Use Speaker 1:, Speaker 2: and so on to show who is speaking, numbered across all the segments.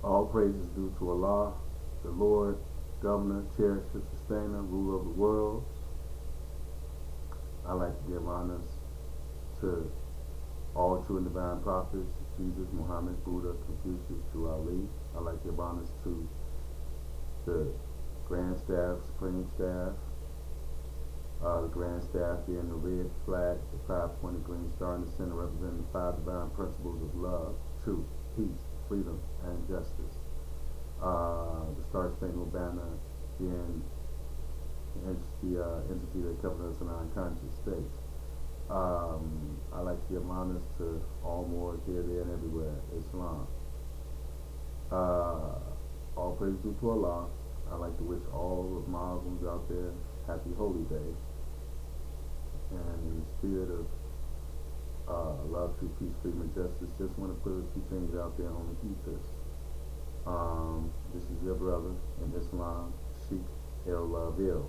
Speaker 1: All praise is due to Allah, the Lord, Governor, Cherisher, Sustainer, Ruler of the world. I like to give honors to all true and divine prophets, Jesus, Muhammad, Buddha, Confucius, to Ali. I like to give honors to the Grand Staff, Supreme Staff, the Grand Staff being the red flag, the five-pointed green star in the center representing the five divine principles of love, truth, peace, freedom, and justice. The Star Spangled Banner being the entity that covers us in our unconscious states. I like to give honors to all Moors here, there, and everywhere. Islam. All praise due to Allah. I like to wish all of Muslims out there happy holy day. And in the spirit of love, truth, peace, freedom, and justice, just want to put a few things out there on the ethos. This is your brother in Islam, Sheikh El Laville.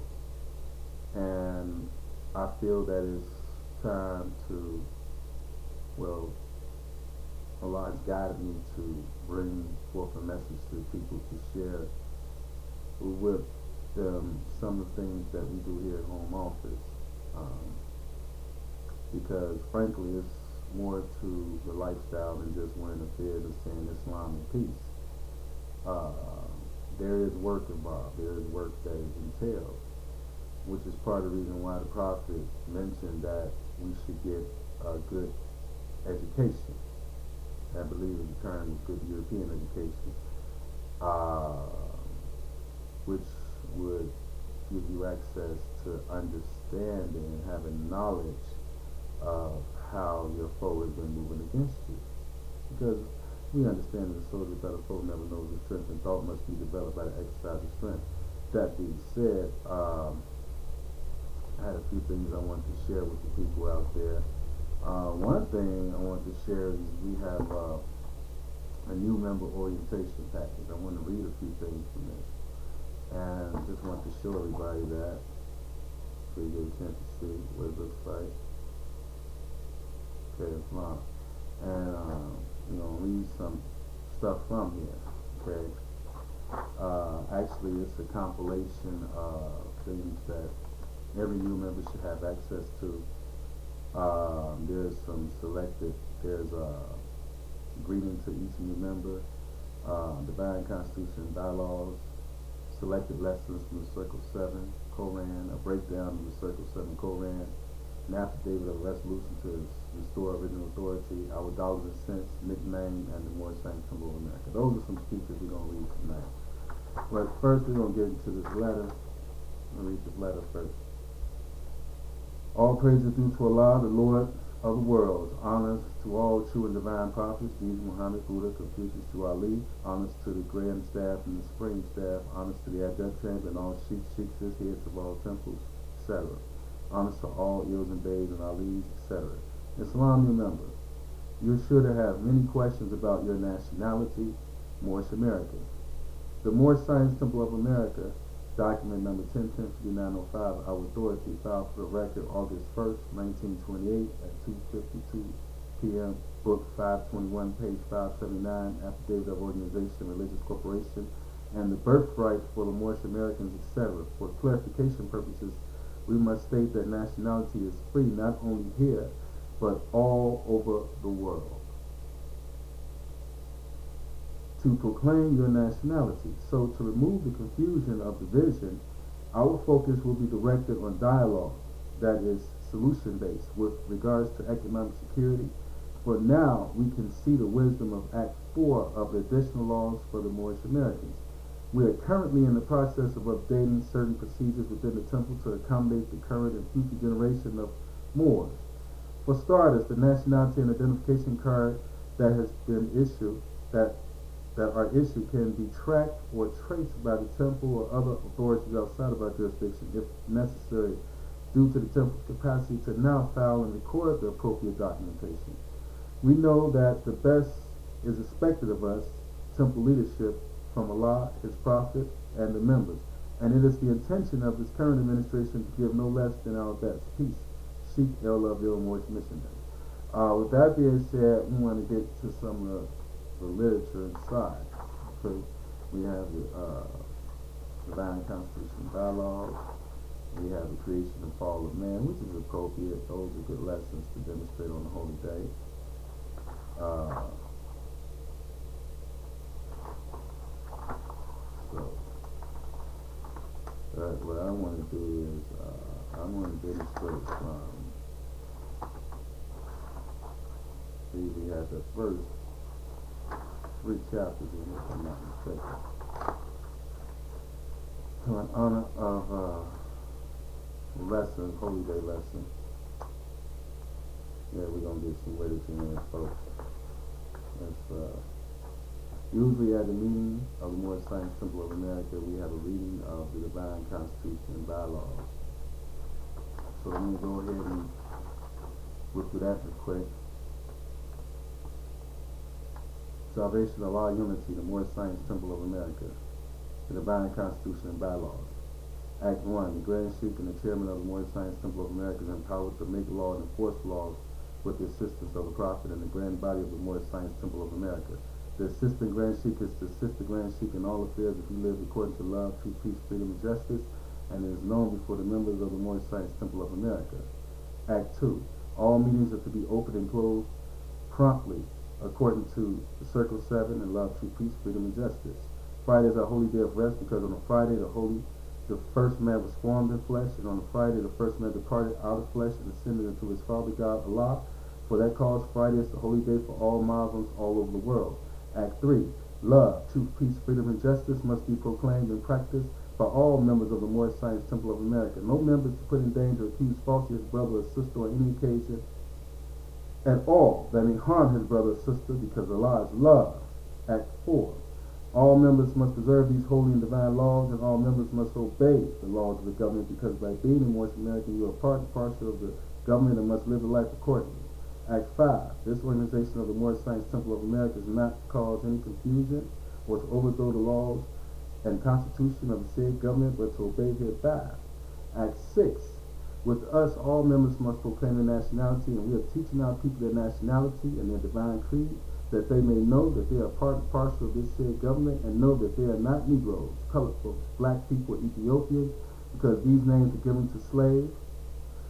Speaker 1: And I feel that it's time to, well, Allah has guided me to bring forth a message to people to share with them some of the things that we do here at home office. Because frankly, it's more to the lifestyle than just wearing a beard and saying Islam and peace. There is work involved. There is work that is entailed, which is part of the reason why the Prophet mentioned that we should get a good education. I believe the term is good European education, which would give you access to understanding and having knowledge of how your foe has been moving against you. Because we understand that the soldier without a foe never knows his strength, and thought must be developed by the exercise of strength. That being said, I had a few things I wanted to share with the people out there. One thing I wanted to share is we have a new member orientation package. I want to read a few things from this, and just want to show everybody that so you get a chance to see what it looks like. Okay, it's long, and read some stuff from here. Okay, actually, it's a compilation of things that every new member should have access to. There's some selected, there's a greeting to each new member, divine constitution dialogues, selected lessons from the Circle 7 Koran, a breakdown of the Circle 7 Koran, an affidavit of resolution to restore original authority, our dollars and cents, nickname, and the Moorish Temple of America. Those are some speeches we're going to read tonight. But first, we're going to get into this letter. I'm going to read this letter first. All praise is due to Allah, the Lord of the worlds. Honors to all true and divine prophets, Jesus, Muhammad, Buddha, Confucius, to Ali. Honors to the Grand Staff and the Supreme Staff. Honors to the Adjunct Chamber and all sheikhs, heads of all temples, etc. Honors to all ills and bays and alis, etc. Islam, new member. You're sure to have many questions about your nationality, Moorish America. The Moorish Science Temple of America, document number 10105905, our authority, filed for the record August 1st, 1928 at 2:52 p.m., book 521, page 579, affidavit of organization, religious corporation, and the birthright for the Moorish Americans, etc. For clarification purposes, we must state that nationality is free not only here, but all over the world to proclaim your nationality. So to remove the confusion of division, our focus will be directed on dialogue that is solution-based with regards to economic security. For now, we can see the wisdom of Act 4 of the additional laws for the Moorish Americans. We are currently in the process of updating certain procedures within the temple to accommodate the current and future generation of Moors. For starters, the nationality and identification card that has been issued, that are issued, can be tracked or traced by the temple or other authorities outside of our jurisdiction if necessary, due to the temple's capacity to now file and record the appropriate documentation. We know that the best is expected of us, temple leadership, from Allah, His Prophet, and the members, and it is the intention of this current administration to give no less than our best. Peace. Sheikh El Laville, Moorish Missionary. With that being said, we want to get to some of the literature inside. Okay, we have the divine constitution bylaws. We have the creation and fall of man, which is appropriate. Those are good lessons to demonstrate on the holy day. What I want to do is I want to demonstrate from. See, we have the first 3 chapters in here, if I'm not mistaken. So in honor of lesson, holy day lesson. Yeah, we're gonna get some weightage in there, folks. That's usually at the meeting of the Moorish Temple of America, we have a reading of the Divine Constitution and Bylaws. So let me go ahead and look through that real quick. Salvation, Allah, Unity, the Moorish Temple of America, the Divine Constitution and Bylaws. Act 1. The Grand Sheikh and the Chairman of the Moorish Temple of America is empowered to make law and enforce laws with the assistance of the Prophet and the Grand Body of the Moorish Temple of America. The Assistant Grand Sheikh is to assist the Grand Sheikh in all affairs if he lives according to love, truth, peace, freedom, and justice, and is known before the members of the Moorish Temple of America. Act 2. All meetings are to be opened and closed promptly according to the Circle 7 and love, truth, peace, freedom, and justice. Friday is our holy day of rest because on a Friday the first man was formed in flesh, and on a Friday the first man departed out of flesh and ascended into his Father God Allah. For that cause, Friday is the holy day for all Muslims all over the world. Act 3. Love, truth, peace, freedom, and justice must be proclaimed and practiced by all members of the Moorish Temple of America. No member is to put in danger or accuse falsely his brother or sister on any occasion at all that may harm his brother or sister, because Allah is love. Act 4. All members must preserve these holy and divine laws, and all members must obey the laws of the government, because by being a Moorish American, you are part and parcel of the government and must live a life accordingly. Act 5. This organization of the Moorish Temple of America is not to cause any confusion or to overthrow the laws and constitution of the said government, but to obey hereby. Act 6. With us, all members must proclaim their nationality, and we are teaching our people their nationality and their divine creed, that they may know that they are part and parcel of this said government, and know that they are not Negroes, colored folks, black people, or Ethiopians, because these names were given to slaves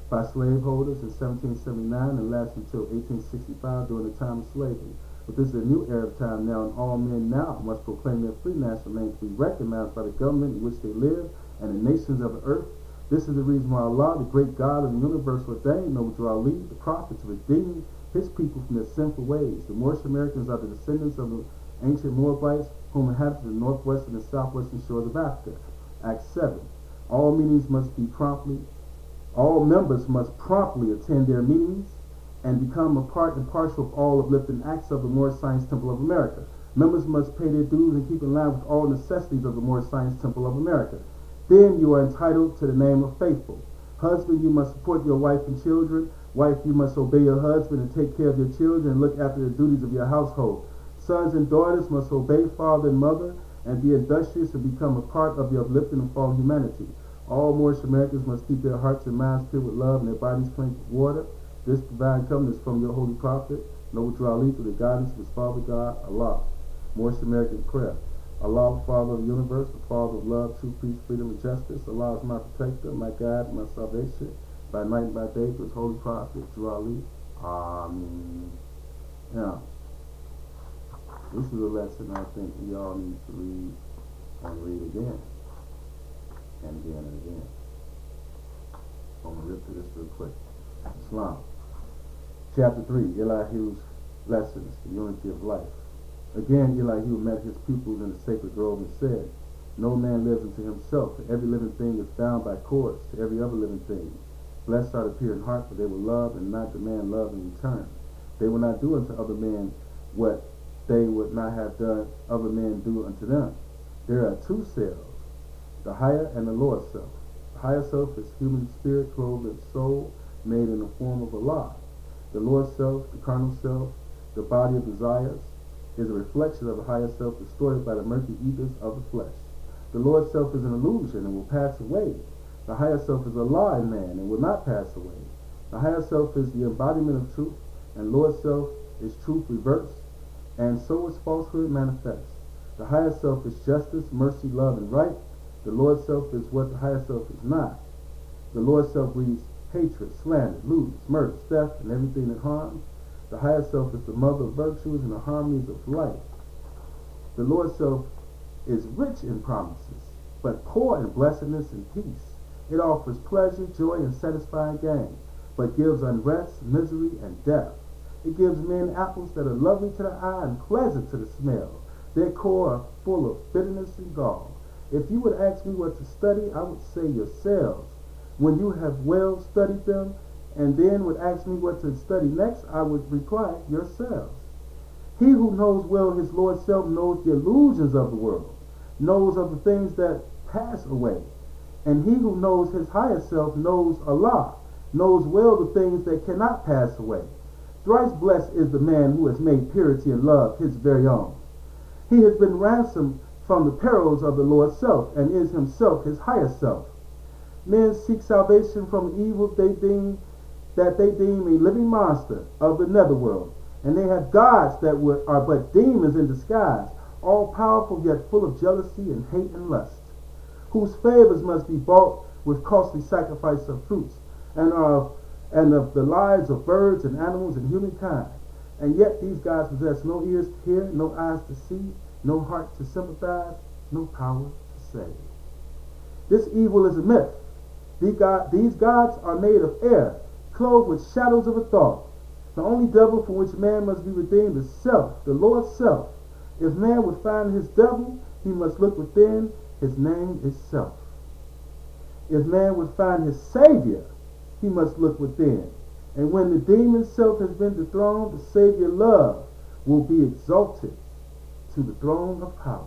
Speaker 1: by slaveholders in 1779 and lasted until 1865 during the time of slavery. But this is a new era of time now, and all men now must proclaim their free national names to be recognized by the government in which they live and the nations of the earth. This is the reason why Allah, the great God of the universe, ordained Noble Ali, the prophet, to redeem his people from their sinful ways. The Moorish Americans are the descendants of the ancient Moabites, whom inhabited the northwestern and southwestern shores of Africa. Act 7. All members must promptly attend their meetings and become a part and parcel of all uplifting acts of the Moorish Temple of America. Members must pay their dues and keep in line with all necessities of the Moorish Temple of America. Then you are entitled to the name of faithful. Husband, you must support your wife and children. Wife, you must obey your husband and take care of your children and look after the duties of your household. Sons and daughters must obey father and mother and be industrious and become a part of the uplifting and fallen humanity. All Moorish Americans must keep their hearts and minds filled with love and their bodies cleansed with water. This divine covenant is from your holy prophet, Noble Ali, through the guidance of his Father God, Allah. Moorish American prayer. Allah, Father of the universe, the Father of love, truth, peace, freedom, and justice. Allah is my protector, my guide, my salvation, by night and by day, through his holy prophet, Ali. Amen. Now, this is a lesson I think we all need to read and read again. And again and again. I'm going to rip through this real quick. Islam. Chapter 3, Elihu's Lessons, the Unity of Life. Again, Elihu met his pupils in the sacred grove and said, No man lives unto himself, for every living thing is bound by cords to every other living thing. Blessed are the pure in heart, for they will love and not demand love in return. They will not do unto other men what they would not have done other men do unto them. There are two selves, the higher and the lower self. The higher self is human spirit clothed in soul, made in the form of Allah. The lower self, the carnal self, the body of desires, is a reflection of the higher self distorted by the murky ethers of the flesh. The lower self is an illusion and will pass away. The higher self is Allah in man and will not pass away. The higher self is the embodiment of truth, and lower self is truth reversed, and so is falsehood manifest. The higher self is justice, mercy, love, and right. The lower self is what the higher self is not. The lower self breeds hatred, slander, lewdness, murder, theft, and everything that harms. The higher self is the mother of virtues and the harmonies of life. The lower self is rich in promises, but poor in blessedness and peace. It offers pleasure, joy, and satisfying gain, but gives unrest, misery, and death. It gives men apples that are lovely to the eye and pleasant to the smell. Their core are full of bitterness and gall. If you would ask me what to study, I would say yourselves. When you have well studied them, and then would ask me what to study next, I would reply, yourselves. He who knows well his Lord self knows the illusions of the world, knows of the things that pass away. And he who knows his higher self knows Allah, knows well the things that cannot pass away. Thrice blessed is the man who has made purity and love his very own. He has been ransomed from the perils of the Lord self, and is himself his higher self. Men seek salvation from evil they deem a living monster of the netherworld, and they have gods that are but demons in disguise, all powerful yet full of jealousy and hate and lust, whose favors must be bought with costly sacrifice of fruits, and of the lives of birds and animals and humankind. And yet these gods possess no ears to hear, no eyes to see, no heart to sympathize, no power to save. This evil is a myth. These gods are made of air, clothed with shadows of a thought. The only devil from which man must be redeemed is self, the Lord self. If man would find his devil, he must look within. His name is self. If man would find his Savior, he must look within. And when the demon self has been dethroned, the Savior love will be exalted to the throne of power.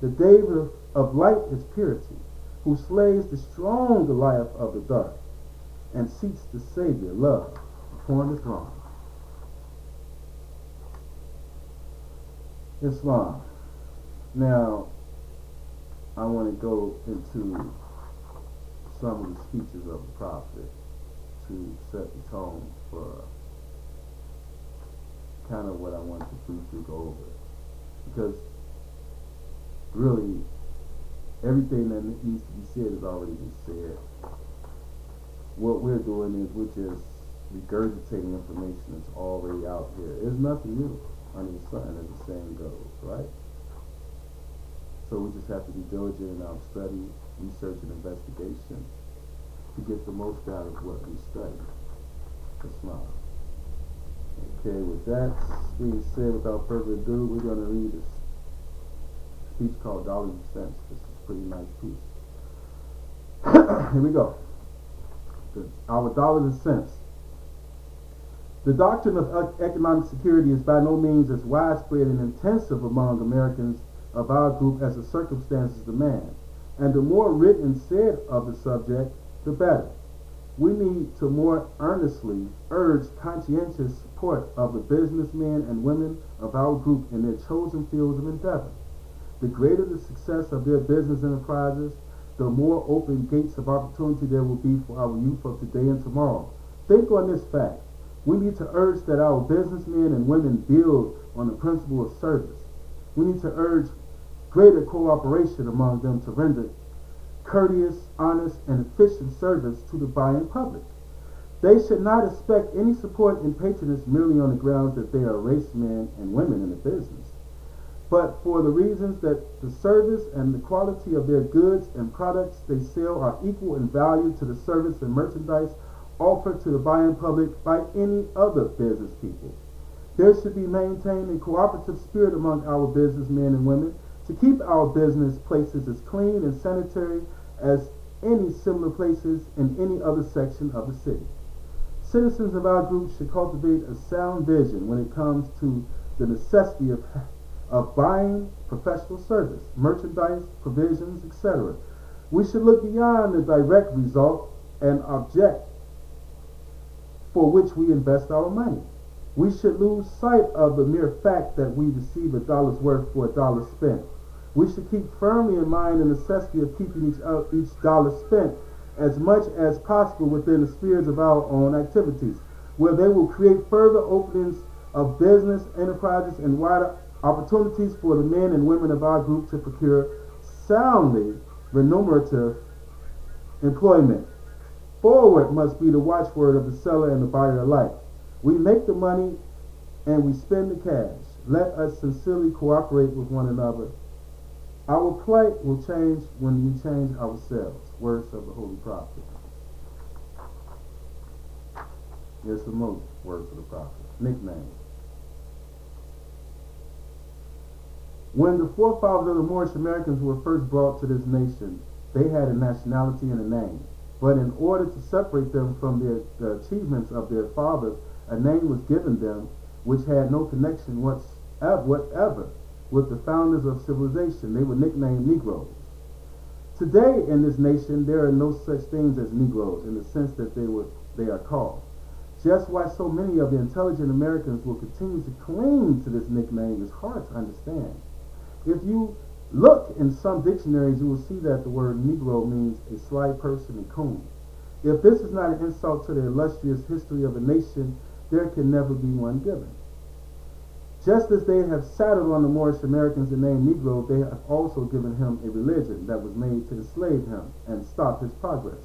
Speaker 1: The David of light is purity, who slays the strong Goliath of the dark, and seats the Savior love upon the throne. Islam. Now, I want to go into some of the speeches of the Prophet to set the tone for kind of what I want to briefly go over. Because really, everything that needs to be said has already been said. What we're doing is we're just regurgitating information that's already out here. There's nothing new under the sun, as the saying goes, right? So we just have to be diligent in our study, research, and investigation to get the most out of what we study. Islam. Okay, with that being said, without further ado, we're going to read this speech called Dollars and Cents. This is a pretty nice piece. Here we go. Our dollars and cents. The doctrine of economic security is by no means as widespread and intensive among Americans of our group as the circumstances demand, and the more written said of the subject, the better. We need to more earnestly urge conscientious support of the businessmen and women of our group in their chosen fields of endeavor. The greater the success of their business enterprises, the more open gates of opportunity there will be for our youth of today and tomorrow. Think on this fact. We need to urge that our businessmen and women build on the principle of service. We need to urge greater cooperation among them to render courteous, honest, and efficient service to the buying public. They should not expect any support and patronage merely on the grounds that they are racemen and women in the business, but for the reasons that the service and the quality of their goods and products they sell are equal in value to the service and merchandise offered to the buying public by any other business people. There should be maintained a cooperative spirit among our businessmen and women to keep our business places as clean and sanitary as any similar places in any other section of the city. Citizens of our group should cultivate a sound vision when it comes to the necessity of buying professional service, merchandise, provisions, etc. We should look beyond the direct result and object for which we invest our money. We should lose sight of the mere fact that we receive a dollar's worth for a dollar spent. We should keep firmly in mind the necessity of keeping each dollar spent as much as possible within the spheres of our own activities, where they will create further openings of business enterprises and wider Opportunities for the men and women of our group to procure soundly remunerative employment. Forward must be the watchword of the seller and the buyer alike. We make the money and we spend the cash. Let us sincerely cooperate with one another. Our plight will change when we change ourselves. Words of the Holy Prophet. Here's some more words of the Prophet. Nicknames. When the forefathers of the Moorish Americans were first brought to this nation, they had a nationality and a name. But in order to separate them from the achievements of their fathers, a name was given them which had no connection whatever with the founders of civilization. They were nicknamed Negroes. Today in this nation, there are no such things as Negroes in the sense that they are called. Just why so many of the intelligent Americans will continue to cling to this nickname is hard to understand. If you look in some dictionaries, you will see that the word Negro means a sly person, a coon. If this is not an insult to the illustrious history of a nation, there can never be one given. Just as they have saddled on the Moorish Americans the name Negro, they have also given him a religion that was made to enslave him and stop his progress.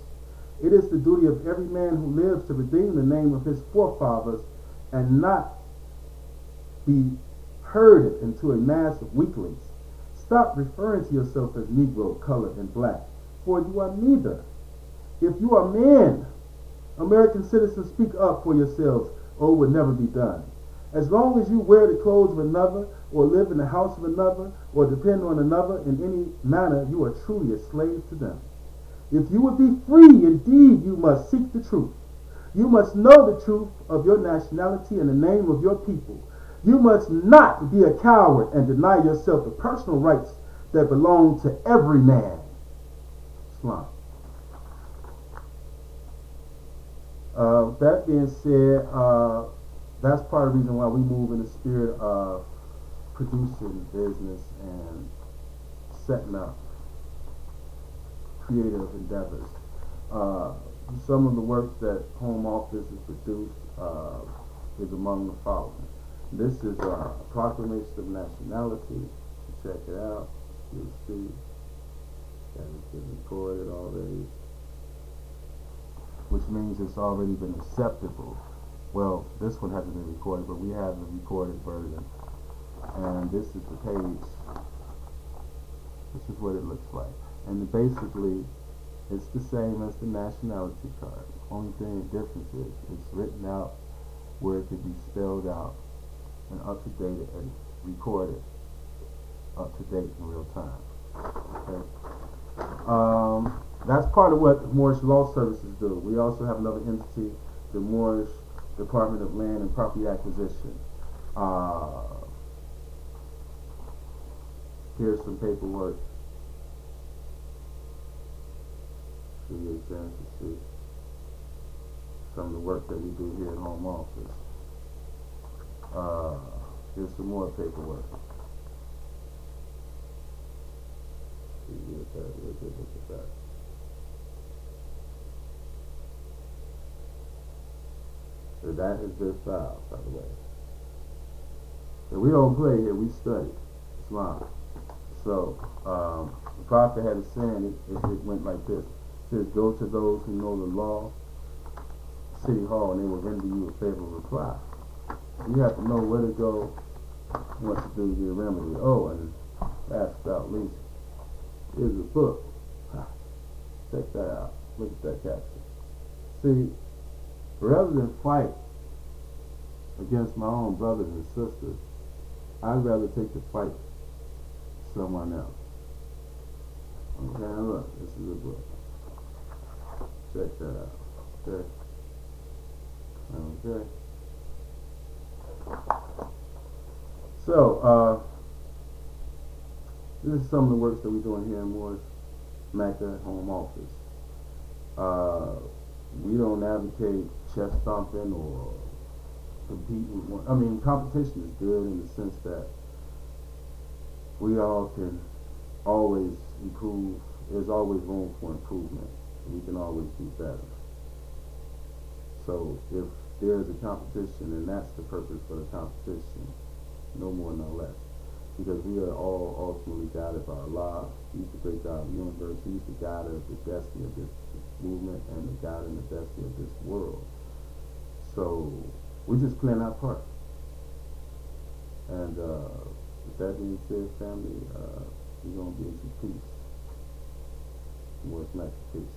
Speaker 1: It is the duty of every man who lives to redeem the name of his forefathers and not be herded into a mass of weaklings. Stop referring to yourself as Negro, colored, and black, for you are neither. If you are men, American citizens, speak up for yourselves, or it would never be done. As long as you wear the clothes of another, or live in the house of another, or depend on another in any manner, you are truly a slave to them. If you would be free, indeed, you must seek the truth. You must know the truth of your nationality and the name of your people. You must not be a coward and deny yourself the personal rights that belong to every man. Islam. That being said, that's part of the reason why we move in the spirit of producing business and setting up creative endeavors. Some of the work that Home Office has produced is among the following. This is a proclamation of nationality. Check it out. You'll see that it's been recorded already, which means it's already been acceptable. Well, this one hasn't been recorded, but we have the recorded version. And this is the page. This is what it looks like. And basically, it's the same as the nationality card. Only thing the difference is it's written out where it could be spelled out and up to date and recorded up to date in real time. Okay. That's part of what Moorish Law Services do. We also have another entity, the Moorish Department of Land and Property Acquisition. Here's some paperwork. So you get a chance to see some of the work that we do here at Home Office. Here's some more paperwork. So you get that, look at that. So that is their file, by the way. So we don't play here, we study Islam. So the Prophet had a saying, it went like this. It says, go to those who know the law, City Hall, and they will render you a favorable reply. You have to know where to go, what to do to get a remedy. Oh, and last but not least, here's a book. Check that out. Look at that caption. See, rather than fight against my own brothers and sisters, I'd rather take the fight to someone else. Okay, now look, this is a book. Check that out. Okay. Okay. So, this is some of the works that we're doing here in Moorish Mecca Home Office. We don't advocate chest stomping or compete with one. I mean, competition is good in the sense that we all can always improve. There's always room for improvement. We can always do better. So if there's a competition, and that's the purpose for the competition, no more, no less. because we are all ultimately guided by Allah. He's the great God of the universe. He's the God of the destiny of this movement and the God and the destiny of this world. So we're just playing our part. And with that being said, family, we're going to be in some peace. More smack peace.